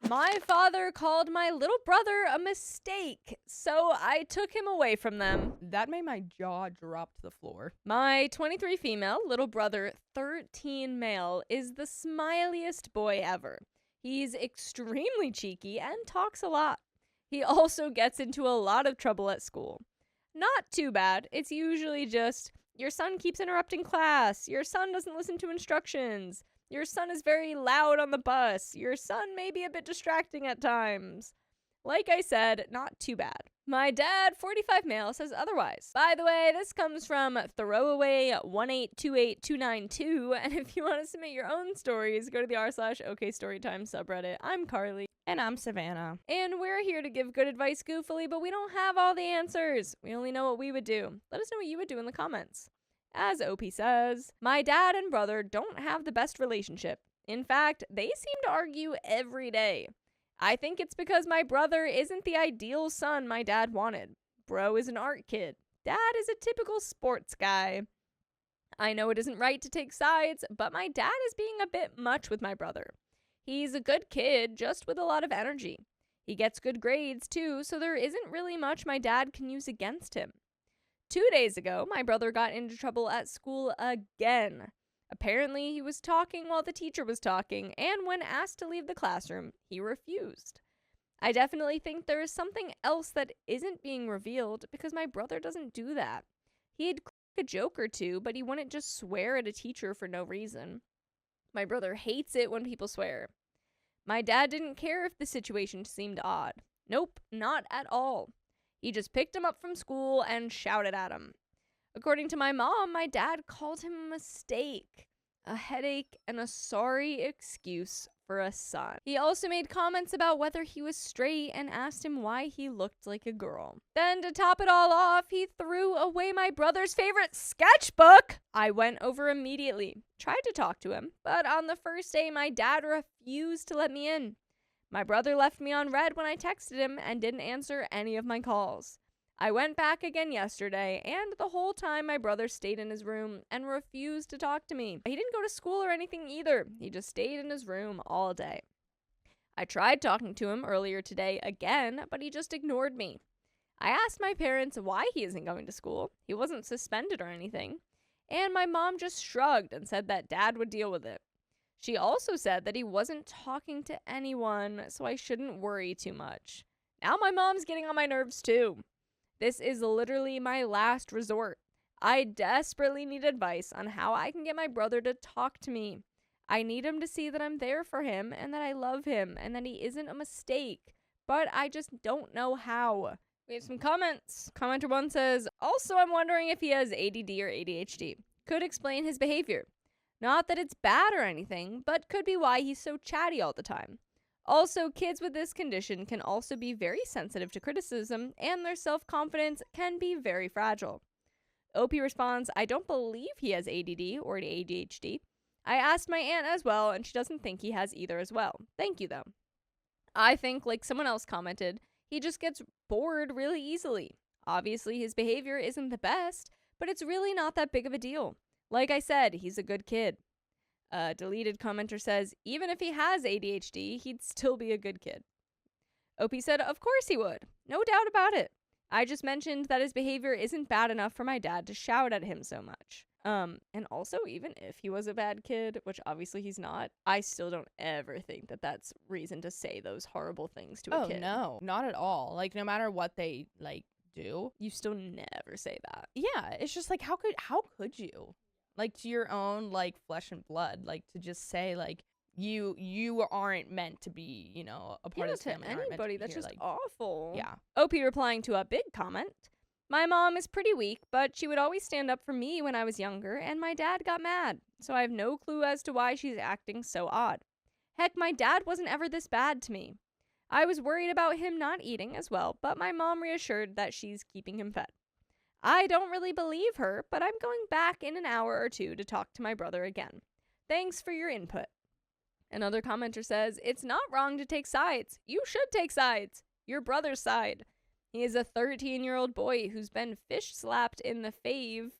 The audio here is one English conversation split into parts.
My father called my little brother a mistake, so I took him away from them. That made my jaw drop to the floor. My 23 female, little brother 13 male, is the smiliest boy ever. He's extremely cheeky and talks a lot. He also gets into a lot of trouble at school. Not too bad. It's usually just, your son keeps interrupting class, your son doesn't listen to instructions, your son is very loud on the bus, your son may be a bit distracting at times. Like I said, not too bad. My dad, 45 male, says otherwise. By the way, this comes from throwaway1828292, and if you want to submit your own stories, go to the r/OKStorytime subreddit. I'm Carly. And I'm Savannah. And we're here to give good advice goofily, but we don't have all the answers. We only know what we would do. Let us know what you would do in the comments. As OP says, my dad and brother don't have the best relationship. In fact, they seem to argue every day. I think it's because my brother isn't the ideal son my dad wanted. Bro is an art kid. Dad is a typical sports guy. I know it isn't right to take sides, but my dad is being a bit much with my brother. He's a good kid, just with a lot of energy. He gets good grades too, so there isn't really much my dad can use against him. 2 days ago, my brother got into trouble at school again. Apparently, he was talking while the teacher was talking, and when asked to leave the classroom, he refused. I definitely think there is something else that isn't being revealed because my brother doesn't do that. He'd crack a joke or two, but he wouldn't just swear at a teacher for no reason. My brother hates it when people swear. My dad didn't care if the situation seemed odd. Nope, not at all. He just picked him up from school and shouted at him. According to my mom, my dad called him a mistake, a headache, and a sorry excuse for a son. He also made comments about whether he was straight and asked him why he looked like a girl. Then, to top it all off, he threw away my brother's favorite sketchbook. I went over immediately, tried to talk to him, but on the first day, my dad refused to let me in. My brother left me on red when I texted him and didn't answer any of my calls. I went back again yesterday, and the whole time my brother stayed in his room and refused to talk to me. He didn't go to school or anything either. He just stayed in his room all day. I tried talking to him earlier today again, but he just ignored me. I asked my parents why he isn't going to school. He wasn't suspended or anything. And my mom just shrugged and said that dad would deal with it. She also said that he wasn't talking to anyone, so I shouldn't worry too much. Now my mom's getting on my nerves too. This is literally my last resort. I desperately need advice on how I can get my brother to talk to me. I need him to see that I'm there for him and that I love him and that he isn't a mistake, but I just don't know how. We have some comments. Commenter 1 says, also I'm wondering if he has ADD or ADHD. Could explain his behavior. Not that it's bad or anything, but could be why he's so chatty all the time. Also, kids with this condition can also be very sensitive to criticism, and their self-confidence can be very fragile. OP responds, I don't believe he has ADD or ADHD. I asked my aunt as well, and she doesn't think he has either as well. Thank you, though. I think, like someone else commented, he just gets bored really easily. Obviously, his behavior isn't the best, but it's really not that big of a deal. Like I said, he's a good kid. Deleted commenter says, even if he has ADHD, he'd still be a good kid. OP said, of course he would. No doubt about it. I just mentioned that his behavior isn't bad enough for my dad to shout at him so much. And also, even if he was a bad kid, which obviously he's not, I still don't ever think that that's reason to say those horrible things to a kid. Oh, no. Not at all. Like, no matter what they, do. You still never say that. Yeah, it's just, how could you? To your own, flesh and blood, to just say, you aren't meant to be, a part of this family. Anybody, that's just awful. Yeah. OP replying to a big comment. My mom is pretty weak, but she would always stand up for me when I was younger, and my dad got mad, so I have no clue as to why she's acting so odd. Heck, my dad wasn't ever this bad to me. I was worried about him not eating as well, but my mom reassured that she's keeping him fed. I don't really believe her, but I'm going back in an hour or two to talk to my brother again. Thanks for your input. Another commenter says, it's not wrong to take sides. You should take sides. Your brother's side. He is a 13-year-old boy who's been fish slapped in the fave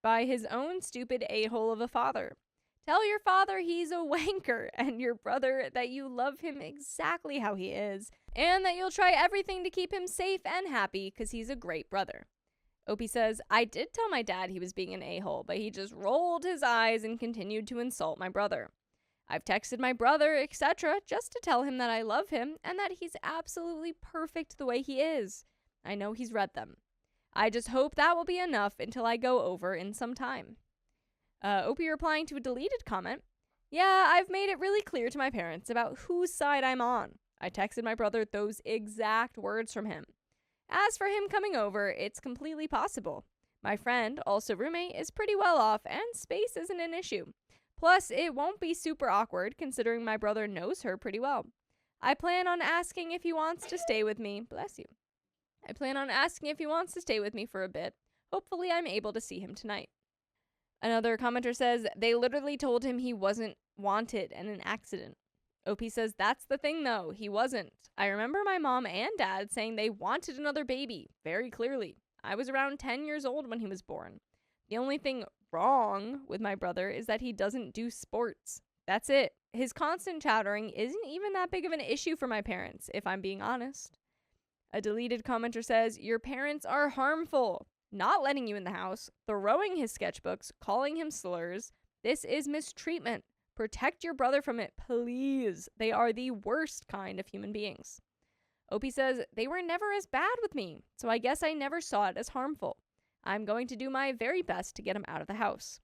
by his own stupid a-hole of a father. Tell your father he's a wanker and your brother that you love him exactly how he is and that you'll try everything to keep him safe and happy because he's a great brother. Opie says, I did tell my dad he was being an a-hole, but he just rolled his eyes and continued to insult my brother. I've texted my brother, etc., just to tell him that I love him and that he's absolutely perfect the way he is. I know he's read them. I just hope that will be enough until I go over in some time. Opie replying to a deleted comment, yeah, I've made it really clear to my parents about whose side I'm on. I texted my brother those exact words from him. As for him coming over, it's completely possible. My friend, also roommate, is pretty well off and space isn't an issue. Plus, it won't be super awkward considering my brother knows her pretty well. I plan on asking if he wants to stay with me. Bless you. I plan on asking if he wants to stay with me for a bit. Hopefully, I'm able to see him tonight. Another commenter says, they literally told him he wasn't wanted and an accident. OP says, that's the thing though, he wasn't. I remember my mom and dad saying they wanted another baby, very clearly. I was around 10 years old when he was born. The only thing wrong with my brother is that he doesn't do sports. That's it. His constant chattering isn't even that big of an issue for my parents, if I'm being honest. A deleted commenter says, your parents are harmful. Not letting you in the house, throwing his sketchbooks, calling him slurs. This is mistreatment. Protect your brother from it, please. They are the worst kind of human beings. Opie says, they were never as bad with me, so I guess I never saw it as harmful. I'm going to do my very best to get him out of the house.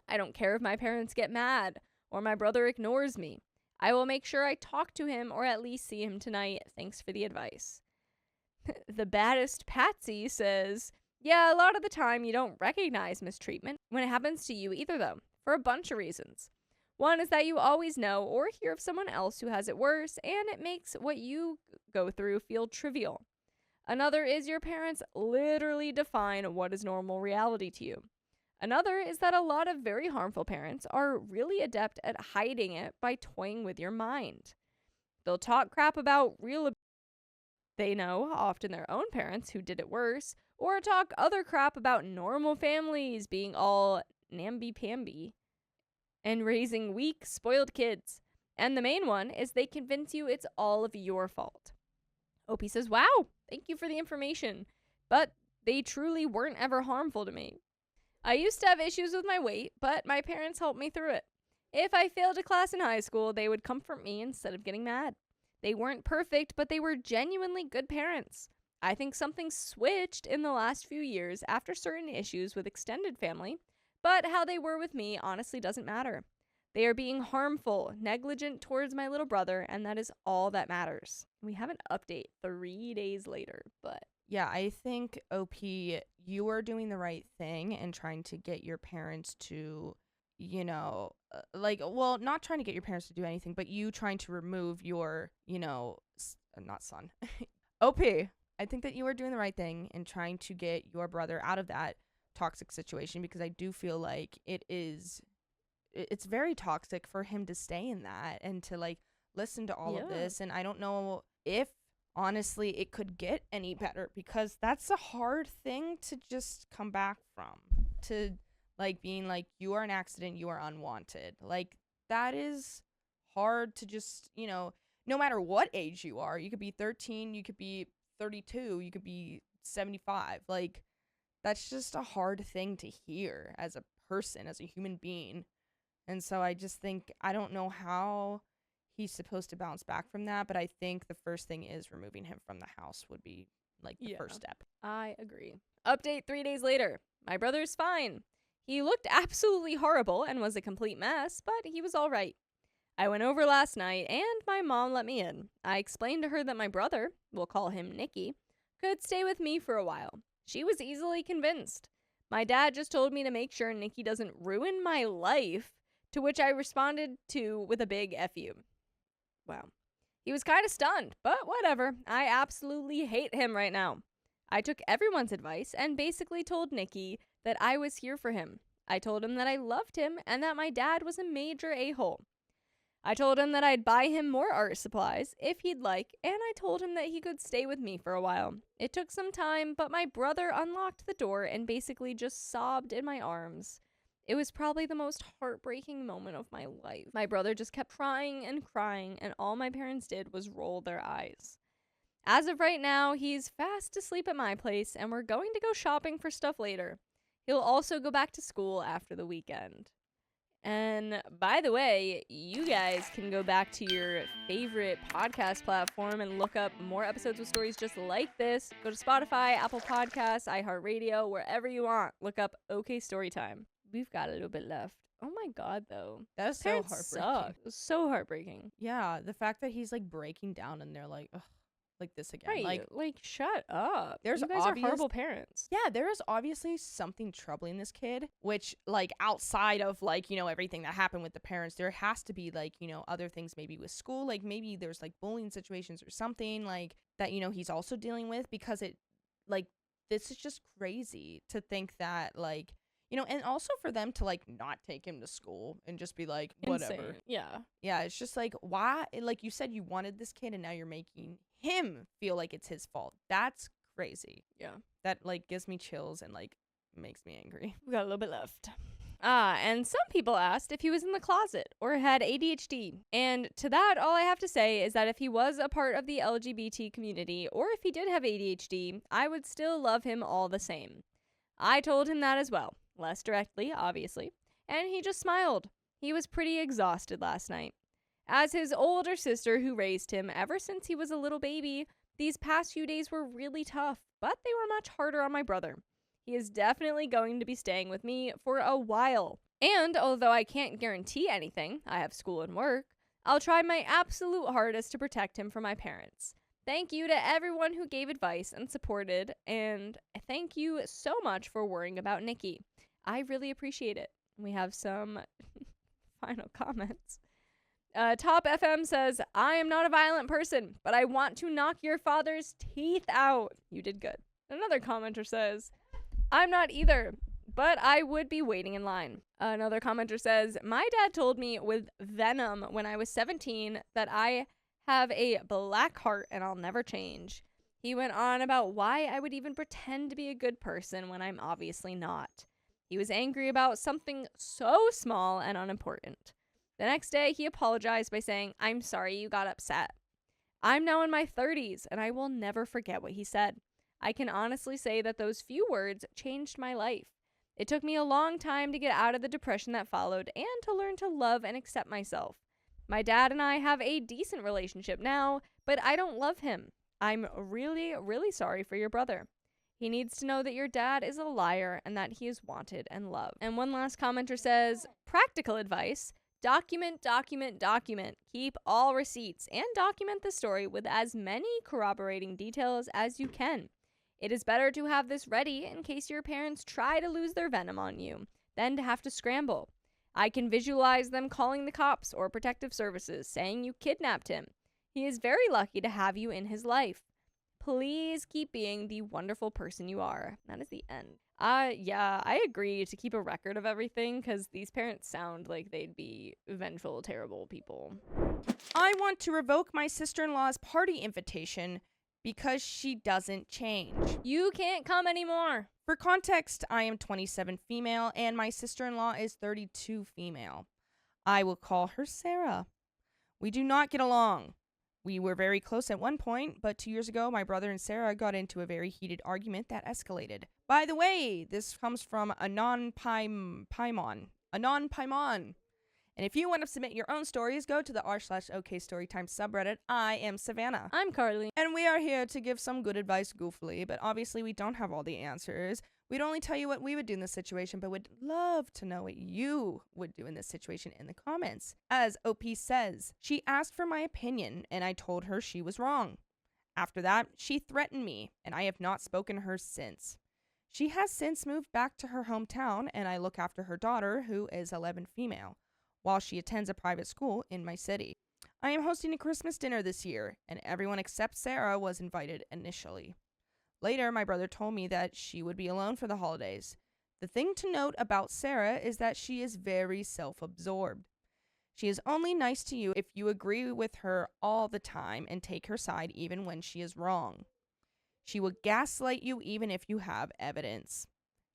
I don't care if my parents get mad or my brother ignores me. I will make sure I talk to him or at least see him tonight. Thanks for the advice. The baddest Patsy says, yeah, a lot of the time you don't recognize mistreatment when it happens to you either, though, for a bunch of reasons. One is that you always know or hear of someone else who has it worse, and it makes what you go through feel trivial. Another is your parents literally define what is normal reality to you. Another is that a lot of very harmful parents are really adept at hiding it by toying with your mind. They'll talk crap about real they know, often their own parents who did it worse, or talk other crap about normal families being all namby-pamby and raising weak, spoiled kids. And the main one is they convince you it's all of your fault. Opie says, wow, thank you for the information, but they truly weren't ever harmful to me. I used to have issues with my weight, but my parents helped me through it. If I failed a class in high school, they would comfort me instead of getting mad. They weren't perfect, but they were genuinely good parents. I think something switched in the last few years after certain issues with extended family, but how they were with me honestly doesn't matter. They are being harmful, negligent towards my little brother, and that is all that matters. We have an update 3 days later, but Yeah, I think, OP, you are doing the right thing and trying to get your parents to, not trying to get your parents to do anything, but you trying to remove your, not son. OP, I think that you are doing the right thing in trying to get your brother out of that toxic situation, because I do feel like it's very toxic for him to stay in that and to, listen to all of this. And I don't know if, honestly, it could get any better, because that's a hard thing to just come back from, to being you are an accident, you are unwanted. That is hard to just, no matter what age you are. You could be 13, you could be 32, you could be 75. That's just a hard thing to hear as a person, as a human being. And so I just think, I don't know how he's supposed to bounce back from that, but I think the first thing is removing him from the house would be the first step. I agree. Update 3 days later. My brother's fine. He looked absolutely horrible and was a complete mess, but he was all right. I went over last night and my mom let me in. I explained to her that my brother, we'll call him Nicky, could stay with me for a while. She was easily convinced. My dad just told me to make sure Nicky doesn't ruin my life, to which I responded to with a big F you. Wow. He was kind of stunned, but whatever. I absolutely hate him right now. I took everyone's advice and basically told Nicky that I was here for him. I told him that I loved him and that my dad was a major a-hole. I told him that I'd buy him more art supplies if he'd like, and I told him that he could stay with me for a while. It took some time, but my brother unlocked the door and basically just sobbed in my arms. It was probably the most heartbreaking moment of my life. My brother just kept crying, and all my parents did was roll their eyes. As of right now, he's fast asleep at my place, and we're going to go shopping for stuff later. He'll also go back to school after the weekend. And by the way, you guys can go back to your favorite podcast platform and look up more episodes with stories just like this. Go to Spotify, Apple Podcasts, iHeartRadio, wherever you want. Look up OK Storytime. We've got a little bit left. Oh my god, though. That is so Parents heartbreaking. suck. It was so heartbreaking. Yeah, the fact that he's like breaking down and they're like, ugh, like this again. Right, like shut up. There's you guys are horrible parents. Yeah, there is obviously something troubling this kid, which like outside of like, you know, everything that happened with the parents, there has to be like, you know, other things maybe with school, like maybe there's like bullying situations or something like that, you know, he's also dealing with, because it like this is just crazy to think that like, you know, and also for them to like not take him to school and just be like, whatever. Insane. Yeah. Yeah, it's just like, why? Like you said, you wanted this kid and now you're making him feel like it's his fault. That's crazy. Yeah. That like gives me chills and like makes me angry. We got a little bit left. And some people asked if he was in the closet or had ADHD. And to that, all I have to say is that if he was a part of the LGBT community or if he did have ADHD, I would still love him all the same. I told him that as well. Less directly, obviously. And he just smiled. He was pretty exhausted last night. As his older sister who raised him ever since he was a little baby, these past few days were really tough, but they were much harder on my brother. He is definitely going to be staying with me for a while. And although I can't guarantee anything, I have school and work, I'll try my absolute hardest to protect him from my parents. Thank you to everyone who gave advice and supported, and thank you so much for worrying about Nikki. I really appreciate it. We have some final comments. Top FM says, I am not a violent person, but I want to knock your father's teeth out. You did good. Another commenter says, I'm not either, but I would be waiting in line. Another commenter says, my dad told me with venom when I was 17 that I have a black heart and I'll never change. He went on about why I would even pretend to be a good person when I'm obviously not. He was angry about something so small and unimportant. The next day, he apologized by saying, I'm sorry you got upset. I'm now in my 30s, and I will never forget what he said. I can honestly say that those few words changed my life. It took me a long time to get out of the depression that followed and to learn to love and accept myself. My dad and I have a decent relationship now, but I don't love him. I'm really, really sorry for your brother. He needs to know that your dad is a liar and that he is wanted and loved. And one last commenter says, practical advice. Document. Keep all receipts and document the story with as many corroborating details as you can. It is better to have this ready in case your parents try to lose their venom on you than to have to scramble. I can visualize them calling the cops or protective services saying you kidnapped him. He is very lucky to have you in his life. Please keep being the wonderful person you are. That is the end. Yeah, I agree to keep a record of everything because these parents sound like they'd be vengeful, terrible people. I want to revoke my sister-in-law's party invitation because she doesn't change. You can't come anymore. For context, I am 27 female and my sister-in-law is 32 female. I will call her Sarah. We do not get along. We were very close at one point, but 2 years ago, my brother and Sarah got into a very heated argument that escalated. By the way, this comes from Anon-Paimon. And if you want to submit your own stories, go to the r/OKStorytime subreddit. I am Savannah. I'm Carly. And we are here to give some good advice goofily, but obviously we don't have all the answers. We'd only tell you what we would do in this situation, but would love to know what you would do in this situation in the comments. As OP says, she asked for my opinion, and I told her she was wrong. After that, she threatened me, and I have not spoken to her since. She has since moved back to her hometown, and I look after her daughter, who is 11 female, while she attends a private school in my city. I am hosting a Christmas dinner this year, and everyone except Sarah was invited initially. Later, my brother told me that she would be alone for the holidays. The thing to note about Sarah is that she is very self-absorbed. She is only nice to you if you agree with her all the time and take her side even when she is wrong. She will gaslight you even if you have evidence.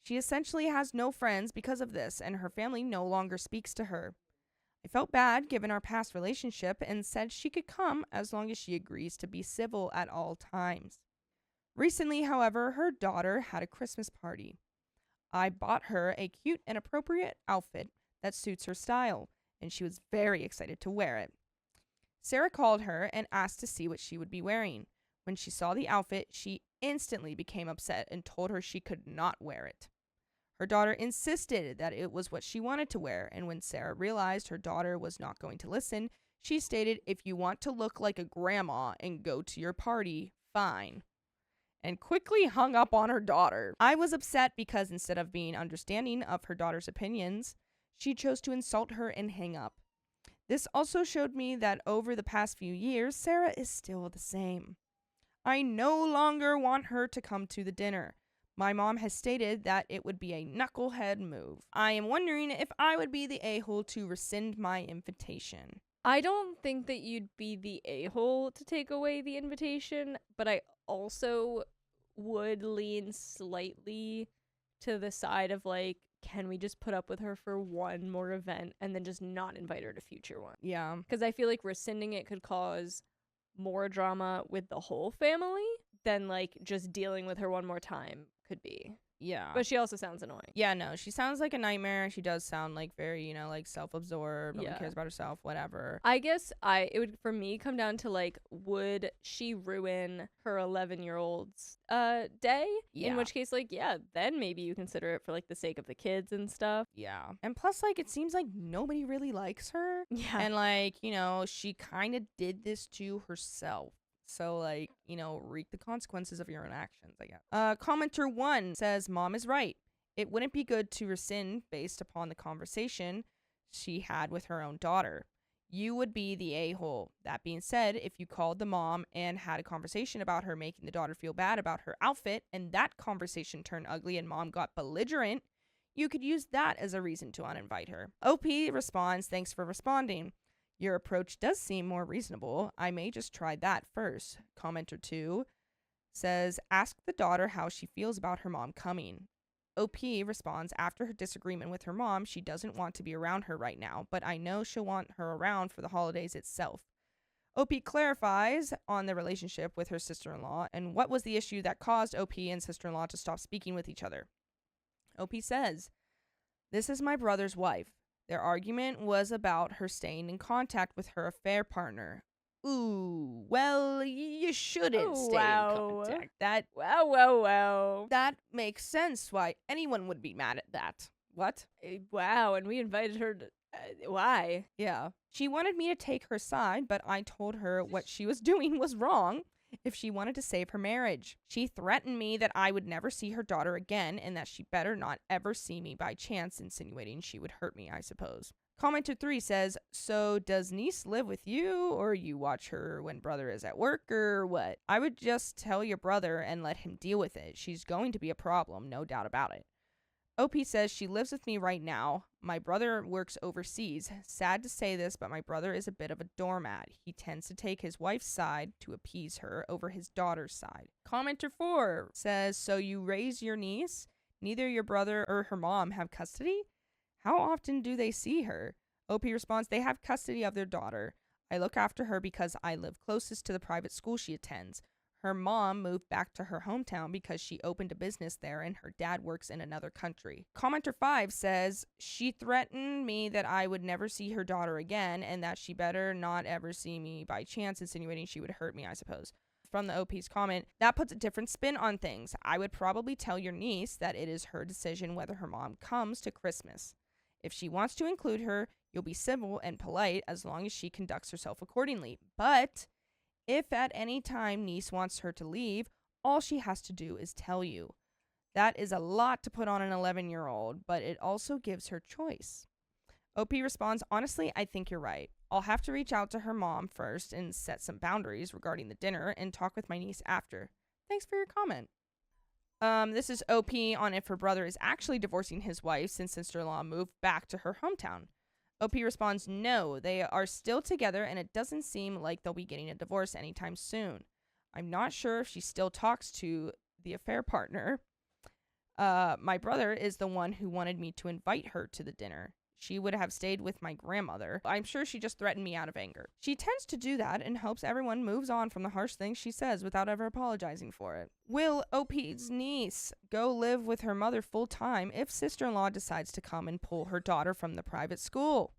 She essentially has no friends because of this, and her family no longer speaks to her. I felt bad given our past relationship and said she could come as long as she agrees to be civil at all times. Recently, however, her daughter had a Christmas party. I bought her a cute and appropriate outfit that suits her style, and she was very excited to wear it. Sarah called her and asked to see what she would be wearing. When she saw the outfit, she instantly became upset and told her she could not wear it. Her daughter insisted that it was what she wanted to wear, and when Sarah realized her daughter was not going to listen, she stated, "If you want to look like a grandma and go to your party, fine," and quickly hung up on her daughter. I was upset because instead of being understanding of her daughter's opinions, she chose to insult her and hang up. This also showed me that over the past few years, Sarah is still the same. I no longer want her to come to the dinner. My mom has stated that it would be a knucklehead move. I am wondering if I would be the a-hole to rescind my invitation. I don't think that you'd be the a-hole to take away the invitation, but I also would lean slightly to the side of like, can we just put up with her for one more event and then just not invite her to future ones? Yeah. Because I feel like rescinding it could cause more drama with the whole family than like just dealing with her one more time could be. Yeah. But she also sounds annoying. Yeah, no, she sounds like a nightmare. She does sound like very, like self-absorbed. No one cares about herself, whatever. I guess it would, for me, come down to like, would she ruin her 11-year-old's day? Yeah. In which case, like, yeah, then maybe you consider it for like the sake of the kids and stuff. Yeah. And plus, like, it seems like nobody really likes her. Yeah. And like, she kind of did this to herself. So, like, reap the consequences of your own actions, I guess. Commenter 1 says, Mom is right. It wouldn't be good to rescind based upon the conversation she had with her own daughter. You would be the a-hole. That being said, if you called the mom and had a conversation about her making the daughter feel bad about her outfit, and that conversation turned ugly and mom got belligerent, you could use that as a reason to uninvite her. OP responds, thanks for responding. Your approach does seem more reasonable. I may just try that first. Commenter 2 says, ask the daughter how she feels about her mom coming. OP responds, after her disagreement with her mom, she doesn't want to be around her right now, but I know she'll want her around for the holidays itself. OP clarifies on the relationship with her sister-in-law and what was the issue that caused OP and sister-in-law to stop speaking with each other. OP says, this is my brother's wife. Their argument was about her staying in contact with her affair partner. Ooh, well, you shouldn't stay in contact. Wow. That makes sense why anyone would be mad at that. What? Wow, and we invited her to... why? Yeah. She wanted me to take her side, but I told her what she was doing was wrong if she wanted to save her marriage. She threatened me that I would never see her daughter again and that she better not ever see me by chance, insinuating she would hurt me, I suppose. Commenter 3 says, so does niece live with you, or you watch her when brother is at work, or what? I would just tell your brother and let him deal with it. She's going to be a problem, no doubt about it. OP says she lives with me right now. My brother works overseas. Sad to say this, but my brother is a bit of a doormat. He tends to take his wife's side to appease her over his daughter's side. Commenter 4 says, so you raise your niece? Neither your brother or her mom have custody? How often do they see her? OP responds, they have custody of their daughter. I look after her because I live closest to the private school she attends. Her mom moved back to her hometown because she opened a business there and her dad works in another country. Commenter 5 says, she threatened me that I would never see her daughter again and that she better not ever see me by chance, insinuating she would hurt me, I suppose. From the OP's comment, that puts a different spin on things. I would probably tell your niece that it is her decision whether her mom comes to Christmas. If she wants to include her, you'll be civil and polite as long as she conducts herself accordingly. But if at any time niece wants her to leave, all she has to do is tell you. That is a lot to put on an 11-year-old, but it also gives her choice. OP responds, honestly, I think you're right. I'll have to reach out to her mom first and set some boundaries regarding the dinner and talk with my niece after. Thanks for your comment. This is OP on if her brother is actually divorcing his wife since sister-in-law moved back to her hometown. OP responds, no, they are still together and it doesn't seem like they'll be getting a divorce anytime soon. I'm not sure if she still talks to the affair partner. My brother is the one who wanted me to invite her to the dinner. She would have stayed with my grandmother. I'm sure she just threatened me out of anger. She tends to do that and hopes everyone moves on from the harsh things she says without ever apologizing for it. Will OP's niece go live with her mother full time if sister-in-law decides to come and pull her daughter from the private school?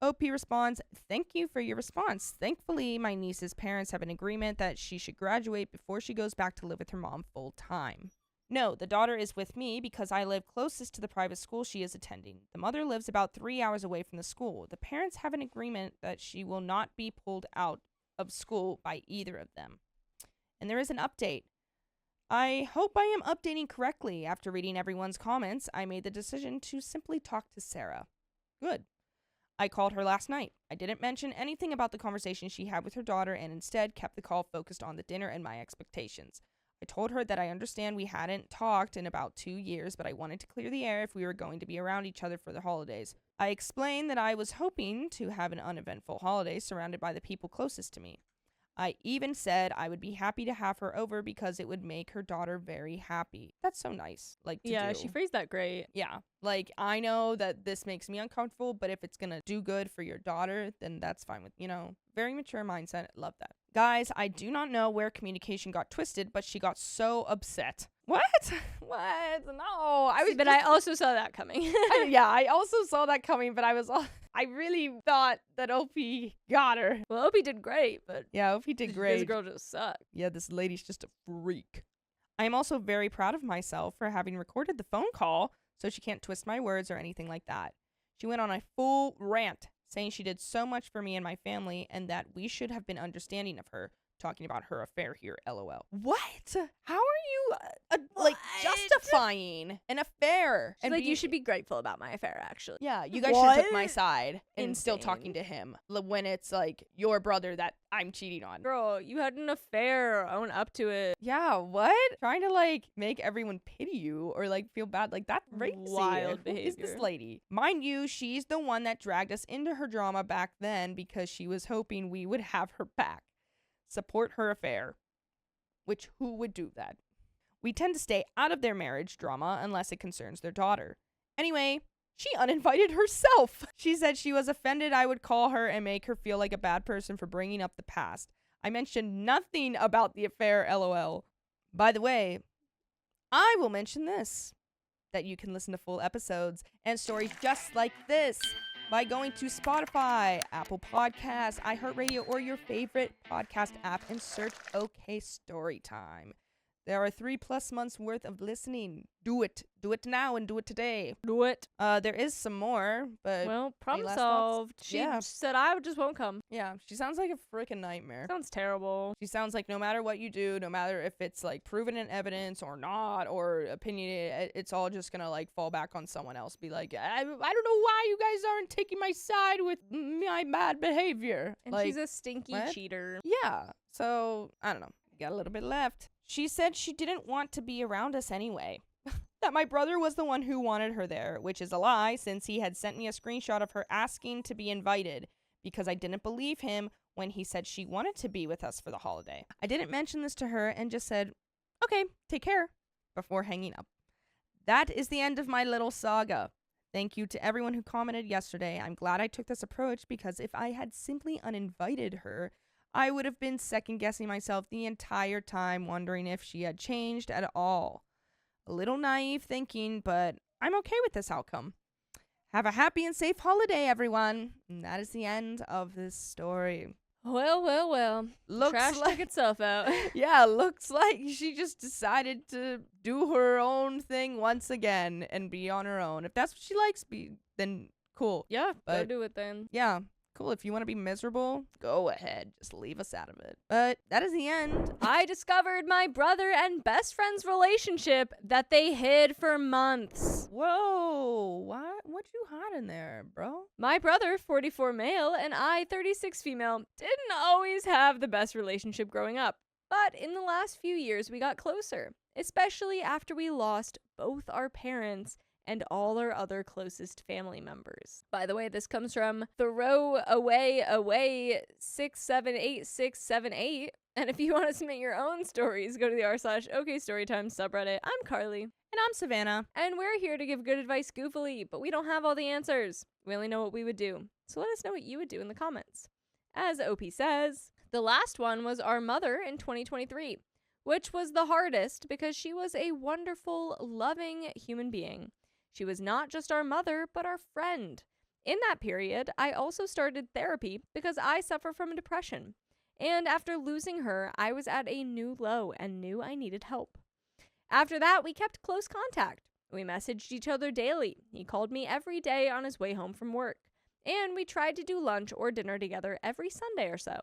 OP responds, "Thank you for your response. Thankfully, my niece's parents have an agreement that she should graduate before she goes back to live with her mom full time. No, the daughter is with me because I live closest to the private school she is attending. The mother lives about 3 hours away from the school. The parents have an agreement that she will not be pulled out of school by either of them." And there is an update. I hope I am updating correctly. After reading everyone's comments, I made the decision to simply talk to Sarah. Good. I called her last night. I didn't mention anything about the conversation she had with her daughter and instead kept the call focused on the dinner and my expectations. I told her that I understand we hadn't talked in about 2 years, but I wanted to clear the air if we were going to be around each other for the holidays. I explained that I was hoping to have an uneventful holiday surrounded by the people closest to me. I even said I would be happy to have her over because it would make her daughter very happy. That's so nice. To Yeah, do. she phrased that great. Yeah. I know that this makes me uncomfortable, but if it's gonna do good for your daughter, then that's fine with, very mature mindset. Love that. Guys, I do not know where communication got twisted, but she got so upset. What? What? No. I also saw that coming. I also saw that coming, but I really thought that OP got her. Well, OP did great, but Yeah, OP did great. this girl just sucked. Yeah, this lady's just a freak. I am also very proud of myself for having recorded the phone call so she can't twist my words or anything like that. She went on a full rant saying she did so much for me and my family and that we should have been understanding of her, talking about her affair here, LOL. What? How are you, justifying an affair? She's you should be grateful about my affair, actually. Yeah, you guys should have took my What? side and still Insane. talking to him when it's, your brother that I'm cheating on. Girl, you had an affair. Own up to it. Yeah, what? Trying to make everyone pity you or feel bad, that's crazy. Wild Who is this behavior. lady? Mind you, she's the one that dragged us into her drama back then because she was hoping we would have her back. Support her affair. Which who would do that? We tend to stay out of their marriage drama unless it concerns their daughter. Anyway, she uninvited herself. She said she was offended I would call her and make her feel like a bad person for bringing up the past. I mentioned nothing about the affair, LOL. By the way, I will mention this, that you can listen to full episodes and stories just like this by going to Spotify, Apple Podcasts, iHeartRadio, or your favorite podcast app and search OK Storytime. There are 3+ months worth of listening. Do it. Do it now and do it today. Do it. There is some more, but Well, problem last solved. thoughts? She Yeah. said I just won't come. yeah, she sounds like a freaking nightmare. Sounds terrible. She sounds like no matter what you do, no matter if it's proven in evidence or not, or opinionated, it's all just gonna fall back on someone else. Be like, I don't know why you guys aren't taking my side with my bad behavior. And she's a stinky what? cheater. Yeah, so I don't know. Got a little bit left. She said she didn't want to be around us anyway. That my brother was the one who wanted her there, which is a lie since he had sent me a screenshot of her asking to be invited because I didn't believe him when he said she wanted to be with us for the holiday. I didn't mention this to her and just said, "Okay, take care," before hanging up. That is the end of my little saga. Thank you to everyone who commented yesterday. I'm glad I took this approach because if I had simply uninvited her, I would have been second-guessing myself the entire time, wondering if she had changed at all. A little naive thinking, but I'm okay with this outcome. Have a happy and safe holiday, everyone. And that is the end of this story. Well. Trash took itself out. Yeah, looks like she just decided to do her own thing once again and be on her own. If that's what she likes, then cool. Yeah, go But- do it then. Yeah, cool. If you want to be miserable, go ahead. Just leave us out of it. But that is the end. I discovered my brother and best friend's relationship that they hid for months. Whoa, what you hide in there, bro? My brother, 44 male, and I, 36 female, didn't always have the best relationship growing up. But in the last few years, we got closer, especially after we lost both our parents and all our other closest family members. By the way, this comes from Thoreau away 678678. And if you want to submit your own stories, go to the r/OKStorytime subreddit. I'm Carly. And I'm Savannah. And we're here to give good advice goofily, but we don't have all the answers. We only know what we would do. So let us know what you would do in the comments. As OP says, the last one was our mother in 2023, which was the hardest because she was a wonderful, loving human being. She was not just our mother, but our friend. In that period, I also started therapy because I suffer from depression. And after losing her, I was at a new low and knew I needed help. After that, we kept close contact. We messaged each other daily. He called me every day on his way home from work. And we tried to do lunch or dinner together every Sunday or so.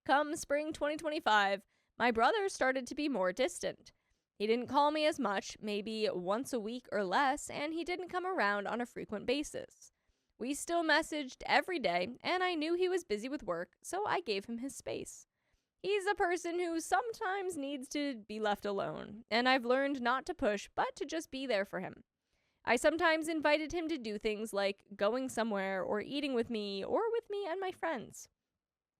Come spring 2025, my brother started to be more distant. He didn't call me as much, maybe once a week or less, and he didn't come around on a frequent basis. We still messaged every day, and I knew he was busy with work, so I gave him his space. He's a person who sometimes needs to be left alone, and I've learned not to push, but to just be there for him. I sometimes invited him to do things like going somewhere or eating with me or with me and my friends.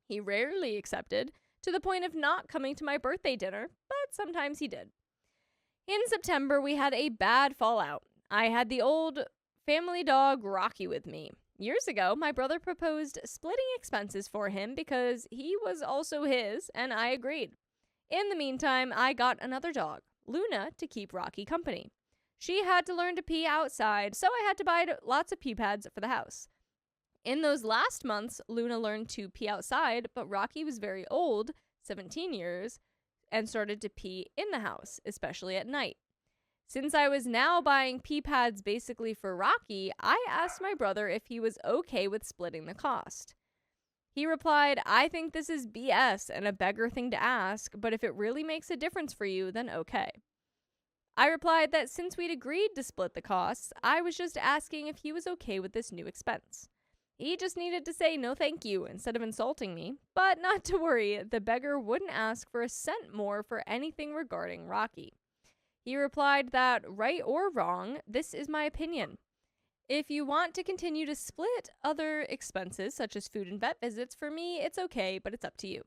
He rarely accepted, to the point of not coming to my birthday dinner, but sometimes he did. In September, we had a bad fallout. I had the old family dog Rocky with me. Years ago, my brother proposed splitting expenses for him because he was also his, and I agreed. In the meantime, I got another dog, Luna, to keep Rocky company. She had to learn to pee outside, so I had to buy lots of pee pads for the house. In those last months, Luna learned to pee outside, but Rocky was very old, 17 years, and started to pee in the house, especially at night. Since I was now buying pee pads basically for Rocky, I asked my brother if he was okay with splitting the cost. He replied, "I think this is BS and a beggar thing to ask, but if it really makes a difference for you, then okay." I replied that since we'd agreed to split the costs, I was just asking if he was okay with this new expense. He just needed to say no thank you instead of insulting me, but not to worry, the beggar wouldn't ask for a cent more for anything regarding Rocky. He replied that, right or wrong, this is my opinion. If you want to continue to split other expenses, such as food and vet visits, for me, it's okay, but it's up to you.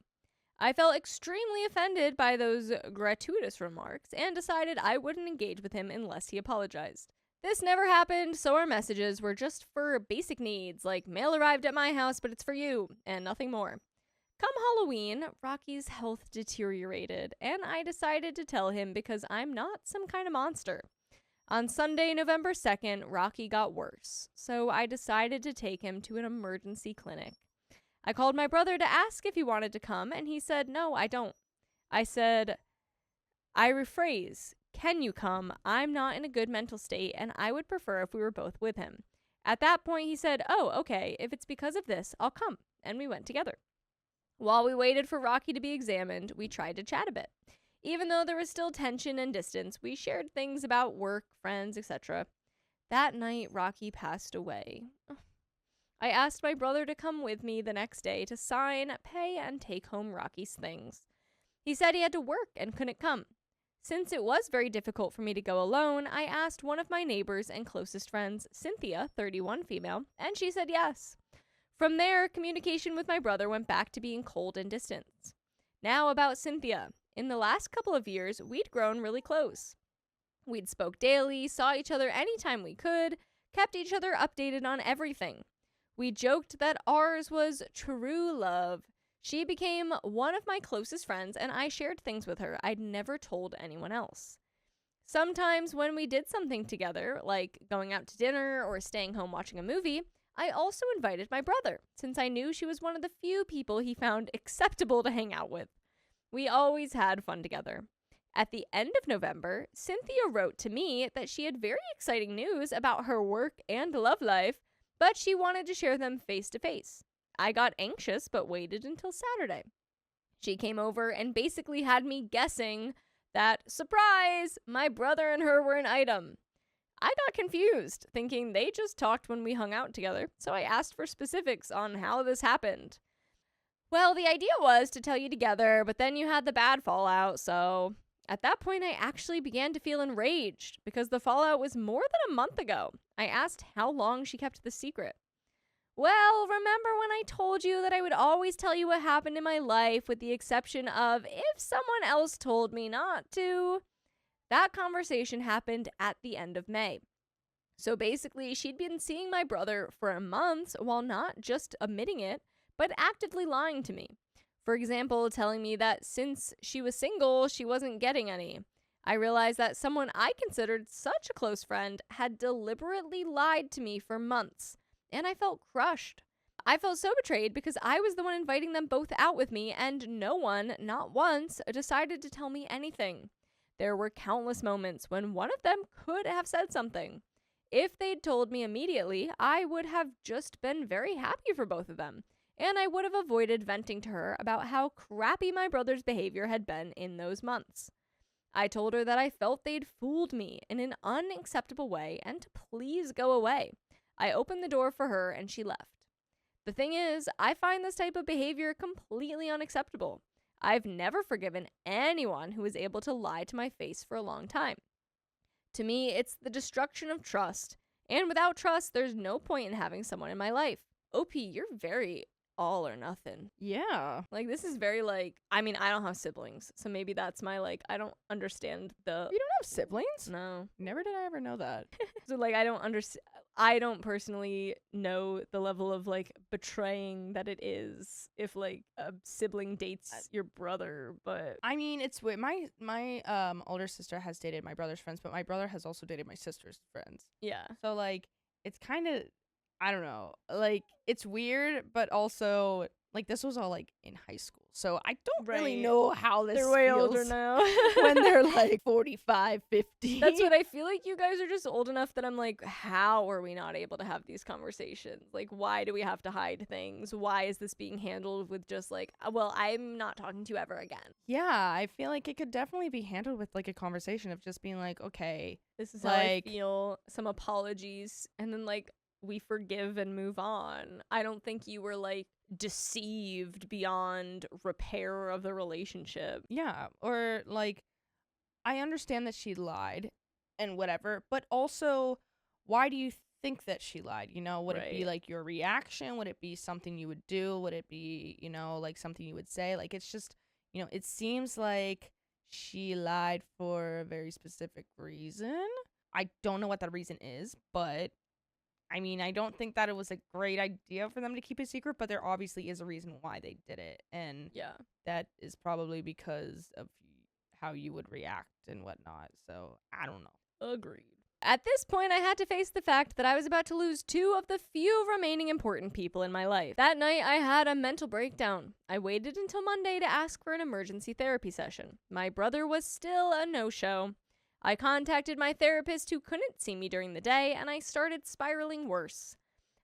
I felt extremely offended by those gratuitous remarks and decided I wouldn't engage with him unless he apologized. This never happened, so our messages were just for basic needs, like mail arrived at my house, but it's for you, and nothing more. Come Halloween, Rocky's health deteriorated, and I decided to tell him because I'm not some kind of monster. On Sunday, November 2nd, Rocky got worse, so I decided to take him to an emergency clinic. I called my brother to ask if he wanted to come, and he said, "No, I don't." I said, I rephrase, "Can you come? I'm not in a good mental state, and I would prefer if we were both with him." At that point, he said, "Oh, okay, if it's because of this, I'll come," and we went together. While we waited for Rocky to be examined, we tried to chat a bit. Even though there was still tension and distance, we shared things about work, friends, etc. That night, Rocky passed away. I asked my brother to come with me the next day to sign, pay, and take home Rocky's things. He said he had to work and couldn't come. Since it was very difficult for me to go alone, I asked one of my neighbors and closest friends, Cynthia, 31 female, and she said yes. From there, communication with my brother went back to being cold and distant. Now about Cynthia. In the last couple of years, we'd grown really close. We'd spoke daily, saw each other anytime we could, kept each other updated on everything. We joked that ours was true love. She became one of my closest friends, and I shared things with her I'd never told anyone else. Sometimes when we did something together, like going out to dinner or staying home watching a movie, I also invited my brother, since I knew she was one of the few people he found acceptable to hang out with. We always had fun together. At the end of November, Cynthia wrote to me that she had very exciting news about her work and love life, but she wanted to share them face to face. I got anxious, but waited until Saturday. She came over and basically had me guessing that, surprise, my brother and her were an item. I got confused, thinking they just talked when we hung out together, so I asked for specifics on how this happened. Well, the idea was to tell you together, but then you had the bad fallout, so at that point I actually began to feel enraged because the fallout was more than a month ago. I asked how long she kept the secret. Well, remember when I told you that I would always tell you what happened in my life with the exception of if someone else told me not to? That conversation happened at the end of May. So basically, she'd been seeing my brother for months while not just admitting it, but actively lying to me. For example, telling me that since she was single, she wasn't getting any. I realized that someone I considered such a close friend had deliberately lied to me for months, and I felt crushed. I felt so betrayed because I was the one inviting them both out with me, and no one, not once, decided to tell me anything. There were countless moments when one of them could have said something. If they'd told me immediately, I would have just been very happy for both of them, and I would have avoided venting to her about how crappy my brother's behavior had been in those months. I told her that I felt they'd fooled me in an unacceptable way and to please go away. I opened the door for her and she left. The thing is, I find this type of behavior completely unacceptable. I've never forgiven anyone who is able to lie to my face for a long time. To me, it's the destruction of trust, and without trust, there's no point in having someone in my life. OP, you're very all or nothing. Yeah. Like, this is very, like, I mean, I don't have siblings, so maybe that's my, like, I don't understand the... You don't have siblings? No. Never did I ever know that. So, like, I don't personally know the level of, like, betraying that it is if, like, a sibling dates your brother, but... I mean, it's weird. My older sister has dated my brother's friends, but my brother has also dated my sister's friends. Yeah. So, like, it's kind of... I don't know. Like, it's weird, but also, like, this was all, like, in high school. So I don't really know how this They're way feels older now. when they're, like, 45, 50. That's what I feel like. You guys are just old enough that I'm like, how are we not able to have these conversations? Like, why do we have to hide things? Why is this being handled with just, like, well, I'm not talking to you ever again? Yeah, I feel like it could definitely be handled with, like, a conversation of just being like, okay. This is how I feel. Some apologies. And then, like, we forgive and move on. I don't think you were, like, deceived beyond repair of the relationship. Yeah, or, like, I understand that she lied and whatever, but also, why do you think that she lied? You know, would it be, like, your reaction? Would it be something you would do? Would it be, you know, like, something you would say? Like, it's just, you know, it seems like she lied for a very specific reason. I don't know what that reason is, but... I mean, I don't think that it was a great idea for them to keep a secret, but there obviously is a reason why they did it. And that is probably because of how you would react and whatnot. So, I don't know. Agreed. At this point, I had to face the fact that I was about to lose two of the few remaining important people in my life. That night, I had a mental breakdown. I waited until Monday to ask for an emergency therapy session. My brother was still a no-show. I contacted my therapist who couldn't see me during the day, and I started spiraling worse.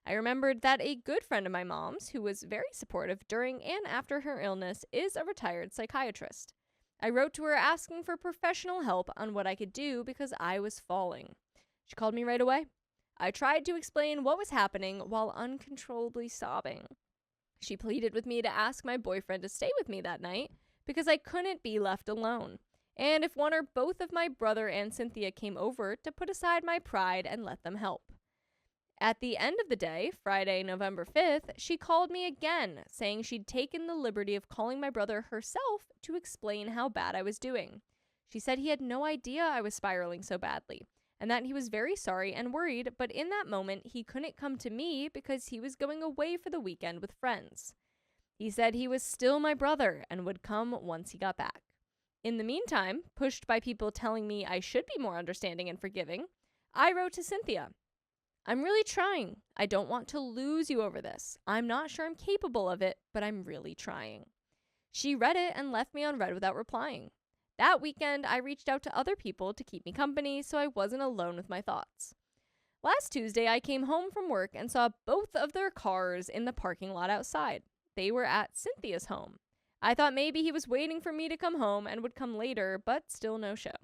I remembered that a good friend of my mom's, who was very supportive during and after her illness, is a retired psychiatrist. I wrote to her asking for professional help on what I could do because I was falling. She called me right away. I tried to explain what was happening while uncontrollably sobbing. She pleaded with me to ask my boyfriend to stay with me that night because I couldn't be left alone. And if one or both of my brother and Cynthia came over, to put aside my pride and let them help. At the end of the day, Friday, November 5th, she called me again, saying she'd taken the liberty of calling my brother herself to explain how bad I was doing. She said he had no idea I was spiraling so badly, and that he was very sorry and worried, but in that moment, he couldn't come to me because he was going away for the weekend with friends. He said he was still my brother and would come once he got back. In the meantime, pushed by people telling me I should be more understanding and forgiving, I wrote to Cynthia. I'm really trying. I don't want to lose you over this. I'm not sure I'm capable of it, but I'm really trying. She read it and left me on read without replying. That weekend, I reached out to other people to keep me company so I wasn't alone with my thoughts. Last Tuesday, I came home from work and saw both of their cars in the parking lot outside. They were at Cynthia's home. I thought maybe he was waiting for me to come home and would come later, but still no show.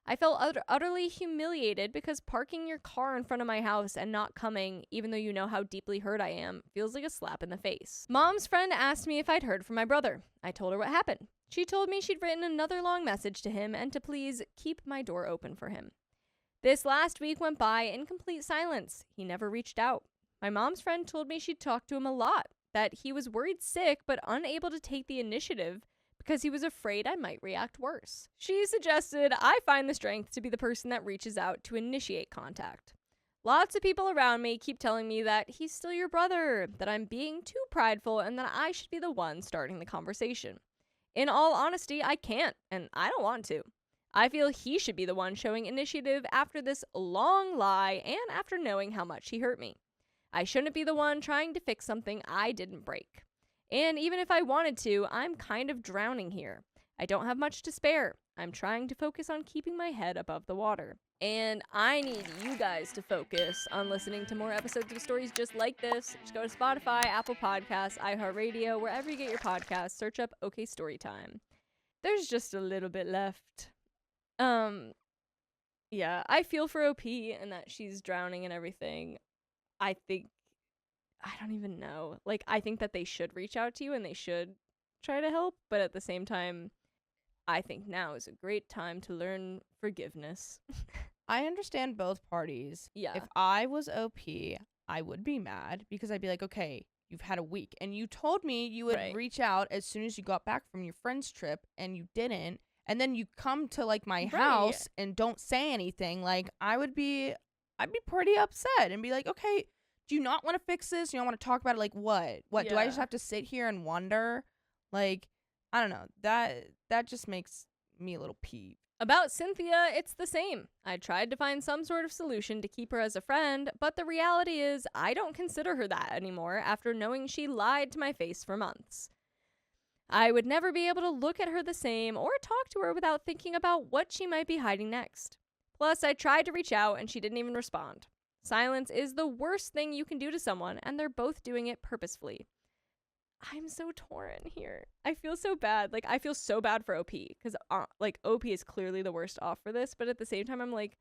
I felt utterly humiliated because parking your car in front of my house and not coming, even though you know how deeply hurt I am, feels like a slap in the face. Mom's friend asked me if I'd heard from my brother. I told her what happened. She told me she'd written another long message to him and to please keep my door open for him. This last week went by in complete silence. He never reached out. My mom's friend told me she'd talked to him a lot, that he was worried sick but unable to take the initiative because he was afraid I might react worse. She suggested I find the strength to be the person that reaches out to initiate contact. Lots of people around me keep telling me that he's still your brother, that I'm being too prideful, and that I should be the one starting the conversation. In all honesty, I can't, and I don't want to. I feel he should be the one showing initiative after this long lie and after knowing how much he hurt me. I shouldn't be the one trying to fix something I didn't break. And even if I wanted to, I'm kind of drowning here. I don't have much to spare. I'm trying to focus on keeping my head above the water. And I need you guys to focus on listening to more episodes of stories just like this. Just go to Spotify, Apple Podcasts, iHeartRadio, wherever you get your podcasts. Search up OK Storytime. There's just a little bit left. Yeah, I feel for OP and that she's drowning and everything. I don't even know. Like, I think that they should reach out to you and they should try to help, but at the same time, I think now is a great time to learn forgiveness. I understand both parties. Yeah. If I was OP, I would be mad because I'd be like, okay, you've had a week and you told me you would reach out as soon as you got back from your friend's trip and you didn't. And then you come to like my house and don't say anything. Like, I'd be pretty upset and be like, okay, do you not want to fix this? You don't want to talk about it? Like, what? What, do I just have to sit here and wonder? Like, I don't know. That just makes me a little peeved. About Cynthia, it's the same. I tried to find some sort of solution to keep her as a friend, but the reality is I don't consider her that anymore after knowing she lied to my face for months. I would never be able to look at her the same or talk to her without thinking about what she might be hiding next. Plus, I tried to reach out and she didn't even respond. Silence is the worst thing you can do to someone, and they're both doing it purposefully. I'm so torn here. I feel so bad. Like, I feel so bad for OP because, like, OP is clearly the worst off for this, but at the same time, I'm like,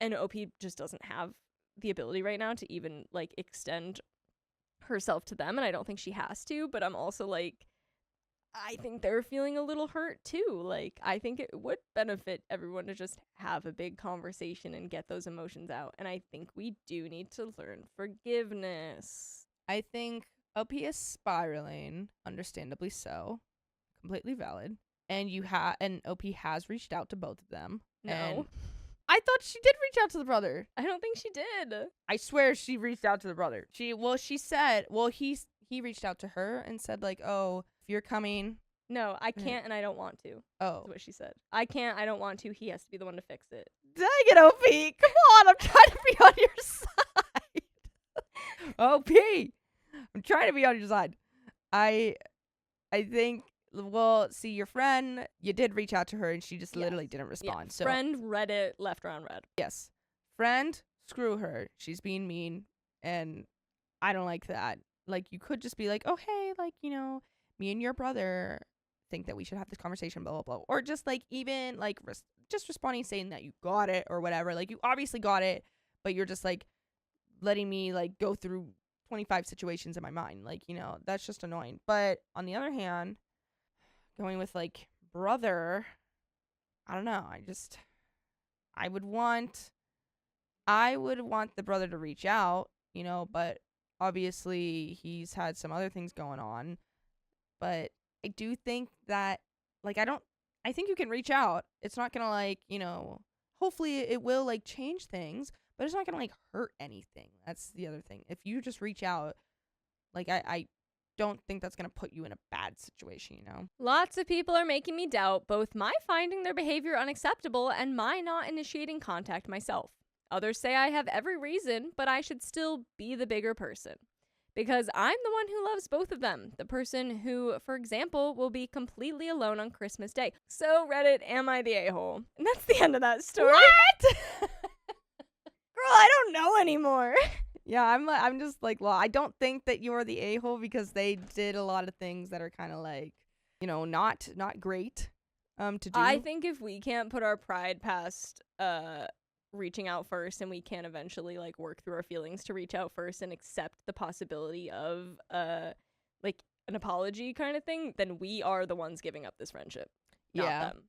and OP just doesn't have the ability right now to even, like, extend herself to them, and I don't think she has to, but I'm also like, I think they're feeling a little hurt too. Like, I think it would benefit everyone to just have a big conversation and get those emotions out. And I think we do need to learn forgiveness. I think OP is spiraling, understandably so. Completely valid. And and OP has reached out to both of them. No. I thought she did reach out to the brother. I don't think she did. I swear she reached out to the brother. He reached out to her and said, like, oh, if you're coming. No, I can't and I don't want to. Oh. That's what she said. I can't, I don't want to. He has to be the one to fix it. Dang it, OP. Come on, I'm trying to be on your side. OP. I'm trying to be on your side. I think, well, see, your friend, you did reach out to her and she just literally didn't respond. Yeah. So friend read it left around red. Yes. Friend, screw her. She's being mean and I don't like that. Like, you could just be like, oh, hey, like, you know, me and your brother think that we should have this conversation, blah, blah, blah. Or just, like, even, like, just responding saying that you got it or whatever. Like, you obviously got it, but you're just, like, letting me, like, go through 25 situations in my mind. Like, you know, that's just annoying. But on the other hand, going with, like, brother, I don't know. I would want the brother to reach out, you know, but obviously he's had some other things going on. But I do think that, like, I think you can reach out. It's not gonna, like, you know, hopefully it will, like, change things, but it's not gonna, like, hurt anything. That's the other thing. If you just reach out, like, I don't think that's gonna put you in a bad situation, you know? Lots of people are making me doubt both my finding their behavior unacceptable and my not initiating contact myself. Others say I have every reason, but I should still be the bigger person. Because I'm the one who loves both of them. The person who, for example, will be completely alone on Christmas Day. So, Reddit, am I the a-hole? And that's the end of that story. What? Girl, I don't know anymore. Yeah, I'm just like, well, I don't think that you're the a-hole because they did a lot of things that are kind of like, you know, not great to do. I think if we can't put our pride past reaching out first, and we can eventually, like, work through our feelings to reach out first and accept the possibility of like an apology kind of thing, then we are the ones giving up this friendship, not them.